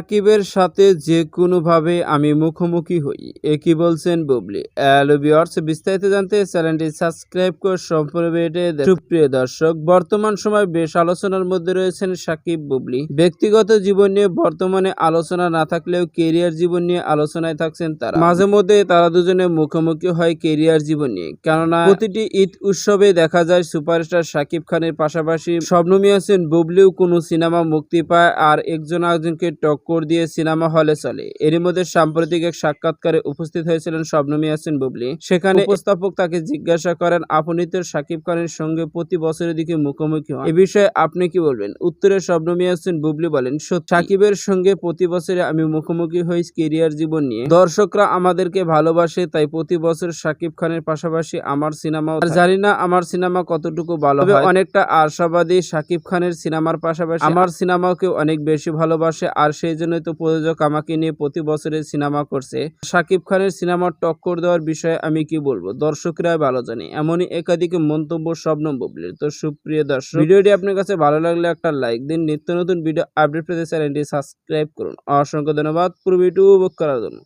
সাকিবের সাথে যেকোনোভাবে আমি মুখোমুখি হই, একই বলছেন বুবলি। হ্যালো ভিউয়ার্স, বিস্তারিত জানতে চ্যানেলটি সাবস্ক্রাইব করে সম্পূর্ণ ভিডিওটি দেখুন। সুপ্রিয় দর্শক, বর্তমান সময় বেশ আলোচনার মধ্যে রয়েছেন সাকিব বুবলি। ব্যক্তিগত জীবন নিয়ে বর্তমানে আলোচনা না থাকলেও কেরিয়ার জীবন নিয়ে আলোচনায় থাকছেন তারা। মাঝে মধ্যে তারা দুজনে মুখোমুখি হয় কেরিয়ার জীবন নিয়ে, কেননা প্রতিটি ঈদ উৎসবে দেখা যায় সুপারস্টার সাকিব খানের পাশাপাশি শবনম ইয়াসমিন বুবলিও কোনো সিনেমা মুক্তি পায় আর একজন আরেকজনকে টক্কর দিয়ে সিনেমা হলে চলে। এরই মধ্যে সাম্প্রতিক এক সাক্ষাৎকারে উপস্থিত হয়েছিলেন শবনম ইয়াসমিন বুবলি। সেখানে উপস্থাপক তাকে জিজ্ঞাসা করেন, আপনি তো সাকিব খানের সঙ্গে প্রতি বছরের দিকে মুখোমুখি হন, এ বিষয়ে আপনি কি বলবেন? উত্তরে শবনম ইয়াসমিন বুবলি বলেন, সাকিবের সঙ্গে প্রতি বছরে আমি মুখোমুখি হই কেরিয়ার জীবন নিয়ে। দর্শকরা আমাদেরকে ভালোবাসে, তাই প্রতি বছর সাকিব খানের পাশাপাশি আমার সিনেমাও। জানি না আমার সিনেমা কতটুকু ভালো হবে, অনেকটা আশাবাদী সাকিব খানের সিনেমার পাশাপাশি আমার সিনেমাকেও অনেক বেশি ভালোবাসে, আর সেই জন্যই তো প্রযোজক আমাকে নিয়ে প্রতি বছরের সিনেমা করছে। সাকিব খানের সিনেমার টক্কর দেওয়ার বিষয়ে আমি কি বলবো, দর্শকরা ভালো জানে। এমনই একাধিক মন্তব্য শবনম বুবলির। তো সুপ্রিয় দর্শক, ভিডিওটি আপনার কাছে ভালো লাগলে একটা লাইক দিন। নিত্য নতুন ভিডিও আপডেট পেতে চ্যানেলটি সাবস্ক্রাইব করুন। অসংখ্য ধন্যবাদ পুরো ভিডিও উপভোগ করার জন্য।